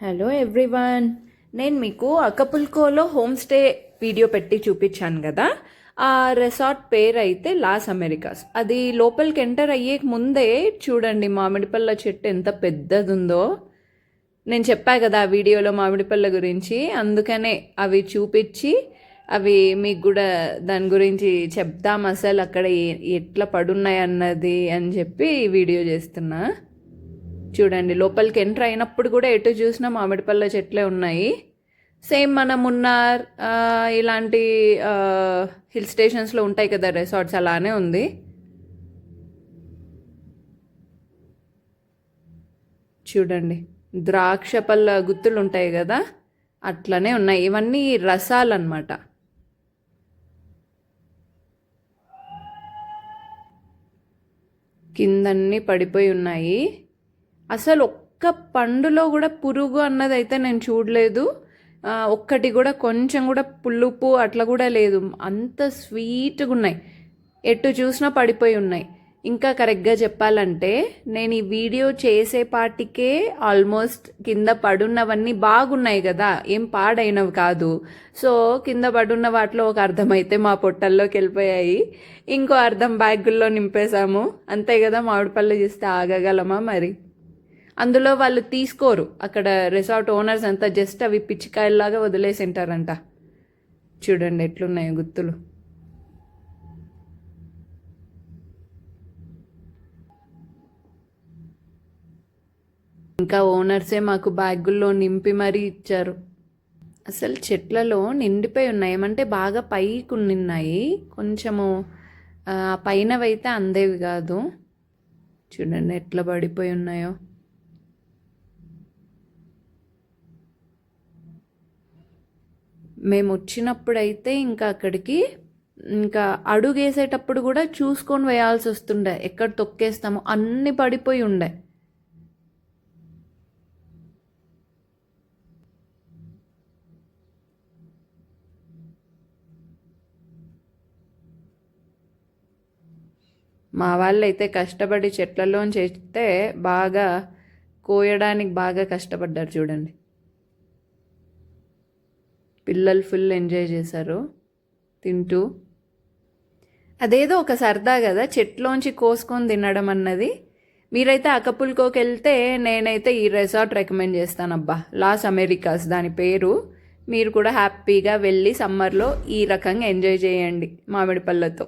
Hello everyone, నేను మీకు అకపుల్కోలో home stay video పెట్టి చూపించాను కదా. ఆ రెసార్ట్ పేరు అయితే లాస్ అమెరికాస్. అది లోపలికి ఎంటర్ అయ్యే ముందే చూడండి మామిడిపళ్ళ చెట్టు ఎంత పెద్దది ఉందో. నేను చెప్పా కదా ఆ వీడియోలో మామిడిపళ్ళ గురించి, అందుకనే అవి చూపించి అవి మీకు కూడా దాని గురించి చెప్దాం, అసలు అక్కడ ఎట్లా పడున్నాయి అన్నది అని చెప్పి వీడియో చేస్తున్నా. చూడండి లోపలికి ఎంటర్ అయినప్పుడు కూడా ఎటు చూసినా మామిడిపళ్ళ చెట్లే ఉన్నాయి. సేమ్ మన మున్నార్ ఇలాంటి హిల్ స్టేషన్స్లో ఉంటాయి కదా రిసార్ట్స్, అలానే ఉంది. చూడండి ద్రాక్ష పళ్ళ గుత్తులు ఉంటాయి కదా, అట్లనే ఉన్నాయి. ఇవన్నీ రసాలు అన్నమాట. కిందన్నీ పడిపోయి ఉన్నాయి. అసలు ఒక్క పండులో కూడా పురుగు అన్నది అయితే నేను చూడలేదు. ఒక్కటి కూడా కొంచెం కూడా పులుపు అట్లా కూడా లేదు. అంత స్వీట్గా ఉన్నాయి, ఎటు చూసినా పడిపోయి ఉన్నాయి. ఇంకా కరెక్ట్గా చెప్పాలంటే నేను ఈ వీడియో చేసేపాటికే ఆల్మోస్ట్ కింద పడున్నవన్నీ బాగున్నాయి కదా, ఏం పాడైనవి కాదు. సో కింద పడున్న వాటిలో ఒక అర్థం అయితే మా పొట్టల్లోకి వెళ్ళిపోయాయి, ఇంకో అర్థం బ్యాగుల్లో నింపేశాము. అంతే కదా, మామిడి పళ్ళు చూస్తే ఆగగలమా మరి. అందులో వాళ్ళు తీసుకోరు, అక్కడ రిసార్ట్ ఓనర్స్ అంతా జస్ట్ అవి పిచ్చికాయల్లాగా వదిలేసి ఉంటారంట. చూడండి ఎట్లున్నాయి గుత్తులు. ఇంకా ఓనర్సే మాకు బ్యాగుల్లో నింపి మరీ ఇచ్చారు. అసలు చెట్లలో నిండిపోయి ఉన్నాయి, ఏమంటే బాగా పైకి ఉన్నాయి, కొంచెము పైనవైతే అందేవి కాదు. చూడండి ఎట్లా పడిపోయి ఉన్నాయో. మేము వచ్చినప్పుడైతే ఇంకా అక్కడికి ఇంకా అడుగేసేటప్పుడు కూడా చూసుకొని వేయాల్సి వస్తుండే, ఎక్కడ తొక్కేస్తామో, అన్నీ పడిపోయి ఉండే. మా వాళ్ళైతే కష్టపడి చెట్లలోంచి చేస్తే బాగా కోయడానికి బాగా కష్టపడ్డారు. చూడండి పిల్లలు ఫుల్ ఎంజాయ్ చేశారు తింటూ. అదేదో ఒక సరదా కదా చెట్లోంచి కోసుకొని తినడం అన్నది. మీరైతే అకపుల్కోకి వెళ్తే నేనైతే ఈ రెసార్ట్ రికమెండ్ చేస్తానబ్బా, లాస్ అమెరికాస్ దాని పేరు. మీరు కూడా హ్యాపీగా వెళ్ళి సమ్మర్లో ఈ రకంగా ఎంజాయ్ చేయండి మామిడి పళ్ళతో.